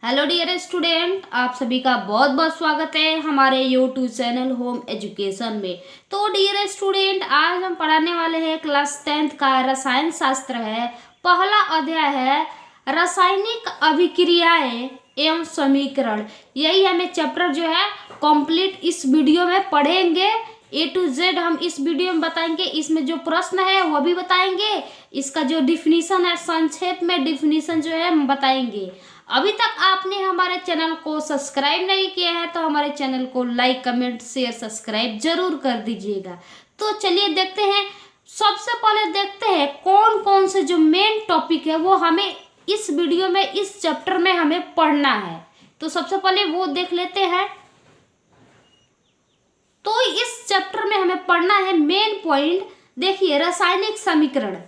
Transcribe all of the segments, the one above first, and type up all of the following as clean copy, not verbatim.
Hello dear student, आप सभी का बहुत बहुत स्वागत है हमारे यूट्यूब चैनल होम एजुकेशन में। तो डियर स्टूडेंट, आज हम पढ़ाने वाले हैं क्लास 10th का रसायन शास्त्र है। पहला अध्याय है रासायनिक अभिक्रियाएं एवं समीकरण। यही हमें चैप्टर जो है कंप्लीट इस वीडियो में पढ़ेंगे। A to Z हम इस वीडियो में बताएंगे। इसमें जो प्रश्न है वो भी बताएंगे, इसका जो डिफिनीशन है संक्षेप में डिफिनीशन जो है हम बताएंगे। अभी तक आपने हमारे चैनल को सब्सक्राइब नहीं किया है तो हमारे चैनल को लाइक कमेंट शेयर सब्सक्राइब जरूर कर दीजिएगा। तो चलिए देखते हैं। सबसे पहले देखते हैं कौन कौन से जो मेन टॉपिक है वो हमें इस वीडियो में इस चैप्टर में हमें पढ़ना है। तो सबसे पहले वो देख लेते हैं। तो इस चैप्टर में हमें पढ़ना है मेन पॉइंट। देखिए, रासायनिक समीकरण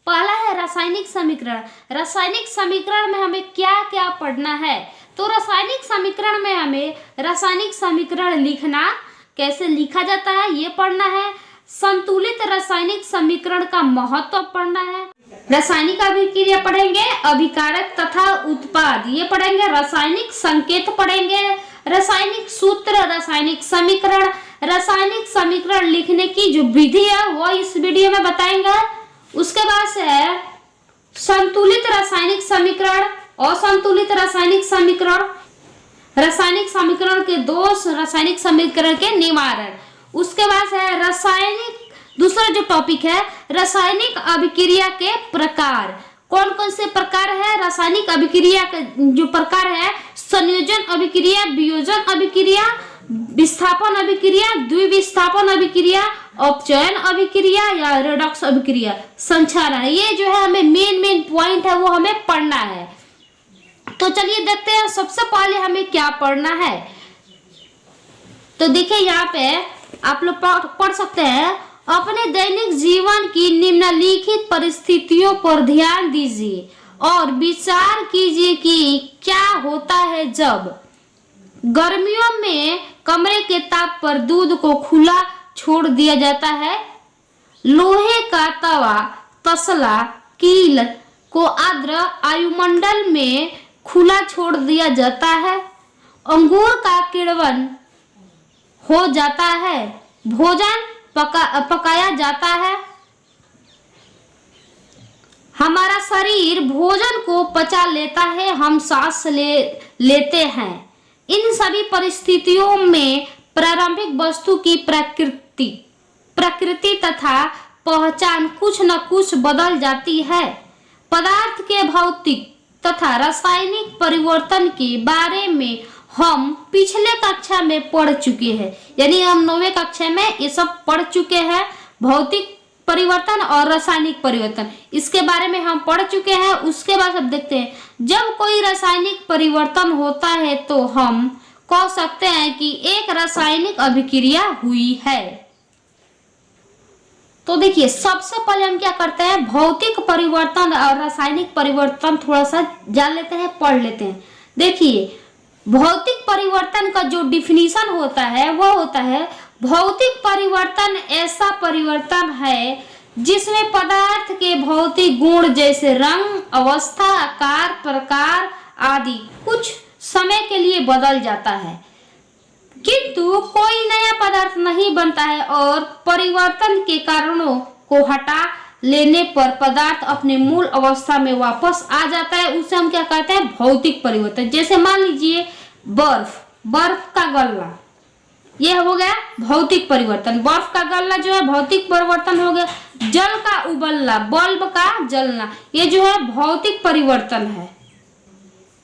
पहला है। रासायनिक समीकरण, रासायनिक समीकरण में हमें क्या क्या पढ़ना है? तो रासायनिक समीकरण में हमें रासायनिक समीकरण लिखना कैसे लिखा जाता है ये पढ़ना है। संतुलित रासायनिक समीकरण का महत्व पढ़ना है। रासायनिक अभिक्रिया पढ़ेंगे, अभिकारक तथा उत्पाद ये पढ़ेंगे। रासायनिक संकेत पढ़ेंगे, रासायनिक सूत्र, रासायनिक समीकरण, रासायनिक समीकरण लिखने की जो विधि है वो इस वीडियो में बताएंगे। उसके बाद है संतुलित रासायनिक समीकरण, असंतुलित रासायनिक समीकरण, रासायनिक समीकरण के दोष, रासायनिक समीकरण के निवारण। उसके बाद है रासायनिक, दूसरा जो टॉपिक है रासायनिक अभिक्रिया के प्रकार। कौन कौन से प्रकार है रासायनिक अभिक्रिया के? जो प्रकार है संयोजन अभिक्रिया, वियोजन अभिक्रिया, विस्थापन अभिक्रिया, द्विविस्थापन अभिक्रिया, अपचयन अभिक्रिया या रेडॉक्स अभिक्रिया, संचारण। ये जो है हमें मेन पॉइंट है वो हमें पढ़ना है। तो चलिए देखते हैं सबसे पहले हमें क्या पढ़ना है। तो देखिए यहाँ पे आप लोग पढ़ सकते हैं। अपने दैनिक जीवन की निम्नलिखित परिस्थितियों पर ध्यान दीजिए और विचार कीजिए कि क्या होता है जब गर्मियों में कमरे के ताप पर दूध को खुला छोड़ दिया जाता है, लोहे का तवा, तसला, कील को आर्द्र वायुमंडल में खुला छोड़ दिया जाता है, अंगूर का किण्वन हो जाता है, भोजन पकाया जाता है, हमारा शरीर भोजन को पचा लेता है, हम सांस लेते हैं। इन सभी परिस्थितियों में प्रारंभिक वस्तु की प्रकृति तथा पहचान कुछ न कुछ बदल जाती है। पदार्थ के भौतिक तथा रासायनिक परिवर्तन के बारे में हम पिछले कक्षा में पढ़ चुके हैं, यानी हम 9वीं कक्षा में ये सब पढ़ चुके हैं। भौतिक परिवर्तन और रासायनिक परिवर्तन इसके बारे में हम पढ़ चुके हैं। उसके बाद अब देखते हैं, जब कोई रासायनिक परिवर्तन होता है तो हम कह सकते हैं कि एक रासायनिक अभिक्रिया हुई है। तो देखिए सबसे पहले हम क्या करते हैं, भौतिक परिवर्तन और रासायनिक परिवर्तन थोड़ा सा जान लेते हैं, पढ़ लेते हैं। देखिए भौतिक परिवर्तन का जो डिफिनीशन होता है वो होता है, भौतिक परिवर्तन ऐसा परिवर्तन है जिसमें पदार्थ के भौतिक गुण जैसे रंग, अवस्था, आकार, प्रकार आदि कुछ समय के लिए बदल जाता है, किंतु कोई नया पदार्थ नहीं बनता है और परिवर्तन के कारणों को हटा लेने पर पदार्थ अपने मूल अवस्था में वापस आ जाता है। उसे हम क्या कहते हैं, भौतिक परिवर्तन। जैसे मान लीजिए बर्फ का गलना, यह हो गया भौतिक परिवर्तन। बर्फ का गलना जो है भौतिक परिवर्तन हो गया। जल का उबलना, बल्ब का जलना, ये जो है भौतिक परिवर्तन है।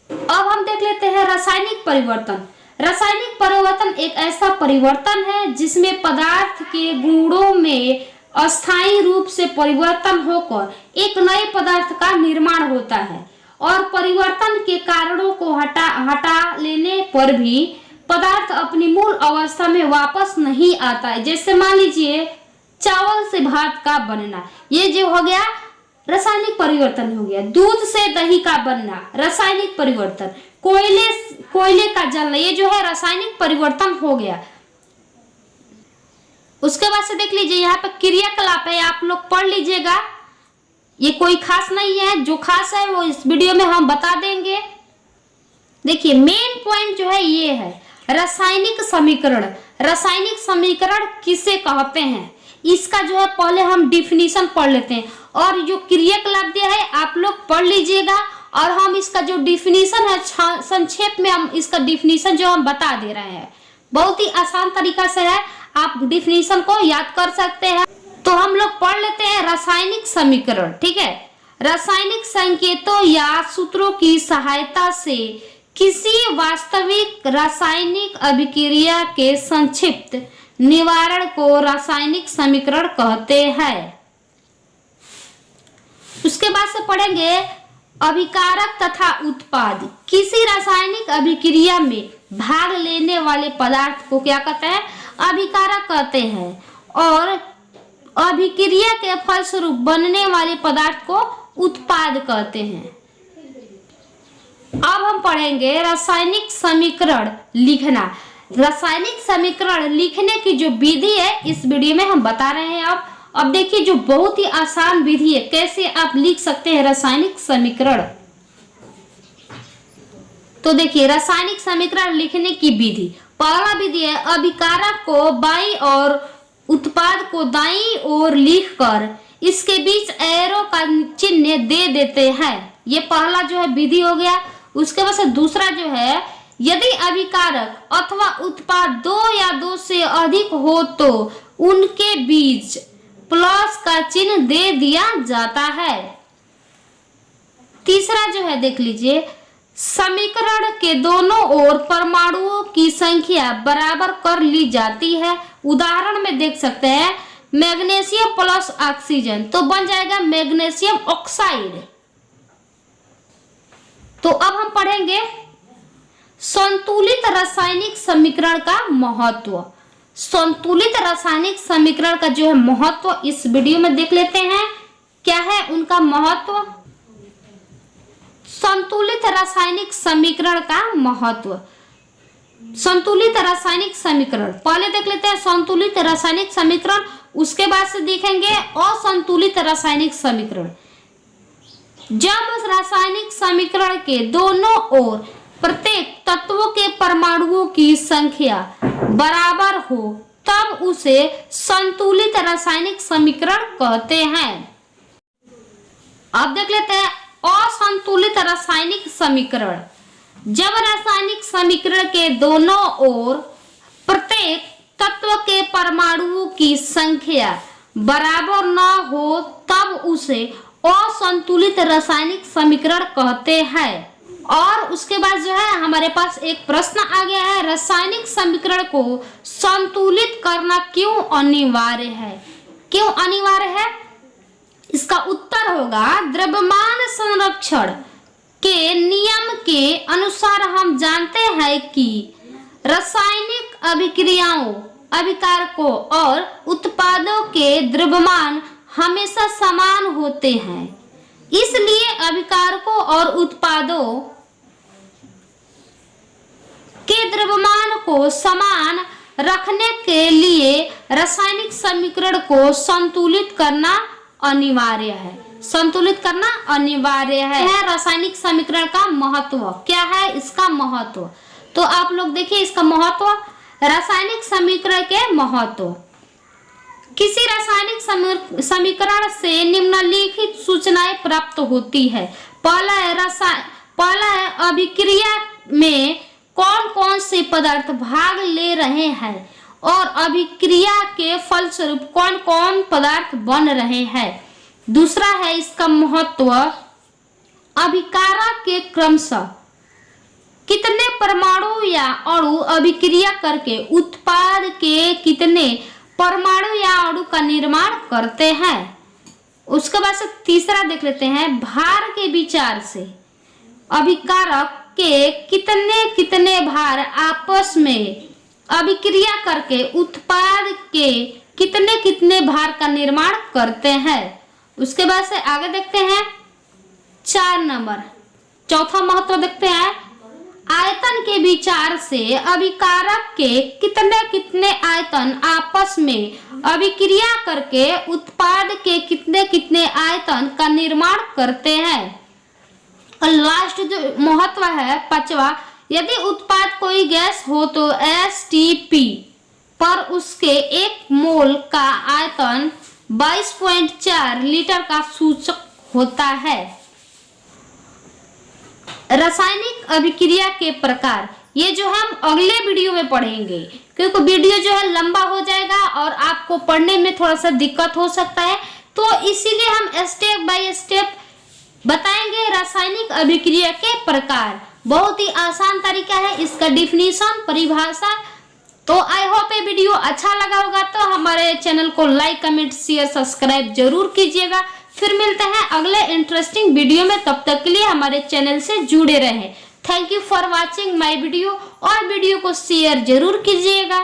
अब हम देख लेते हैं रासायनिक परिवर्तन। रासायनिक परिवर्तन एक ऐसा परिवर्तन है जिसमें पदार्थ के गुणों में अस्थायी रूप से परिवर्तन होकर एक नए पदार्थ का निर्माण होता है और परिवर्तन के कारणों को हटा लेने पर भी पदार्थ अपनी मूल अवस्था में वापस नहीं आता है। जैसे मान लीजिए चावल से भात का बनना, ये जो हो गया रासायनिक परिवर्तन हो गया। दूध से दही का बनना रासायनिक परिवर्तन। कोयले का जलना, ये जो है रासायनिक परिवर्तन हो गया। उसके बाद से देख लीजिए यहाँ पे क्रियाकलाप है, आप लोग पढ़ लीजिएगा। ये कोई खास नहीं है, जो खास है वो इस वीडियो में हम बता देंगे। देखिए मेन पॉइंट जो है ये है रासायनिक समीकरण। रासायनिक समीकरण किसे कहते हैं इसका जो है पहले हम डिफिनीशन पढ़ लेते हैं, और जो क्रियाकलाप दिया है आप लोग पढ़ लीजिएगा, और हम इसका जो डिफिनीशन है संक्षेप में हम इसका डिफिनीशन जो हम बता दे रहे हैं, बहुत ही आसान तरीका से है, आप डिफिनीशन को याद कर सकते हैं। तो हम लोग पढ़ लेते हैं रासायनिक समीकरण। ठीक है, रासायनिक संकेतों या सूत्रों की सहायता से किसी वास्तविक रासायनिक अभिक्रिया के संक्षिप्त निवारण को रासायनिक समीकरण कहते हैं। उसके बाद से पढ़ेंगे अभिकारक तथा उत्पाद। किसी रासायनिक अभिक्रिया में भाग लेने वाले पदार्थ को क्या कहते हैं, अभिकारक कहते हैं, और अभिक्रिया के फलस्वरूप बनने वाले पदार्थ को उत्पाद कहते हैं। अब हम पढ़ेंगे रासायनिक समीकरण लिखना। रासायनिक समीकरण लिखने की जो विधि है इस वीडियो में हम बता रहे हैं। अब देखिए जो बहुत ही आसान विधि है कैसे आप लिख सकते हैं रासायनिक समीकरण। तो देखिए रासायनिक समीकरण लिखने की विधि, पहला विधि है अभिकारक को बाईं और उत्पाद को दाईं ओर लिखकर इसके बीच एरो का चिन्ह दे देते हैं। ये पहला जो है विधि हो गया। उसके बाद से दूसरा जो है यदि अभिकारक अथवा उत्पाद दो या दो से अधिक हो तो उनके बीच प्लस का चिन्ह दे दिया जाता है। तीसरा जो है देख लीजिए, समीकरण के दोनों ओर परमाणुओं की संख्या बराबर कर ली जाती है। उदाहरण में देख सकते हैं मैग्नीशियम प्लस ऑक्सीजन तो बन जाएगा मैग्नीशियम ऑक्साइड। तो अब हम पढ़ेंगे संतुलित रासायनिक समीकरण का महत्व। संतुलित रासायनिक समीकरण का जो है महत्व इस वीडियो में देख लेते हैं, क्या है उनका महत्व। संतुलित रासायनिक समीकरण का महत्व। संतुलित रासायनिक समीकरण पहले देख लेते हैं संतुलित रासायनिक समीकरण, उसके बाद से देखेंगे असंतुलित रासायनिक समीकरण। जब रासायनिक समीकरण के दोनों ओर प्रत्येक तत्वों के परमाणुओं की संख्या बराबर हो तब उसे संतुलित रासायनिक समीकरण कहते हैं। अब देख लेते हैं असंतुलित रासायनिक समीकरण। जब रासायनिक समीकरण के दोनों ओर प्रत्येक तत्व के परमाणुओं की संख्या बराबर न हो तब उसे असंतुलित रासायनिक समीकरण कहते हैं। और उसके बाद जो है हमारे पास एक प्रश्न आ गया है, रासायनिक समीकरण को संतुलित करना क्यों अनिवार्य है। क्यों अनिवार्य है, इसका उत्तर होगा द्रव्यमान संरक्षण के नियम के अनुसार हम जानते हैं कि रासायनिक अभिक्रियाओं अभिकारकों और उत्पादों के द्रव्यमान हमेशा समान होते हैं। इसलिए अभिकारकों और उत्पादों के द्रव्यमान को समान रखने के लिए रासायनिक समीकरण को संतुलित करना अनिवार्य है। संतुलित करना अनिवार्य है। रासायनिक समीकरण का महत्व क्या है, इसका महत्व तो आप लोग देखिए इसका महत्व। रासायनिक समीकरण के महत्व, किसी रासायनिक समीकरण से निम्नलिखित सूचनाएं प्राप्त होती है। पहला है अभिक्रिया में कौन कौन से पदार्थ भाग ले रहे हैं और अभिक्रिया के फलस्वरूप कौन कौन पदार्थ बन रहे हैं। दूसरा है इसका महत्व, अभिकारक के क्रमशः कितने परमाणु या अणु अभिक्रिया करके उत्पाद के कितने परमाणु या अणु का निर्माण करते हैं। उसके बाद से तीसरा देख लेते हैं, भार के विचार से अभिकारक के कितने कितने भार आपस में अभिक्रिया करके उत्पाद के कितने कितने भार का निर्माण करते हैं। उसके बाद से आगे देखते हैं 4 नंबर, चौथा महत्व देखते हैं, आयतन के विचार से अभिकारक के कितने कितने आयतन आपस में अभिक्रिया करके उत्पाद के कितने कितने आयतन का निर्माण करते हैं। और लास्ट जो महत्व है 5वां, यदि उत्पाद कोई गैस हो तो STP पर उसके 1 मोल का आयतन 22.4 लीटर का सूचक होता है। रासायनिक अभिक्रिया के प्रकार ये जो हम अगले वीडियो में पढ़ेंगे, क्योंकि वीडियो जो है लंबा हो जाएगा और आपको पढ़ने में थोड़ा सा दिक्कत हो सकता है, तो इसीलिए हम स्टेप बाय स्टेप बताएंगे रासायनिक अभिक्रिया के प्रकार। बहुत ही आसान तरीका है, इसका डिफिनीशन, परिभाषा। तो आई होप ये वीडियो अच्छा लगा होगा, तो हमारे चैनल को लाइक, कमेंट, शेयर, सब्सक्राइब जरूर कीजिएगा। फिर मिलते हैं अगले इंटरेस्टिंग वीडियो में, तब तक के लिए हमारे चैनल से जुड़े रहें। Thank you for watching my video, और वीडियो को शेयर जरूर कीजिएगा।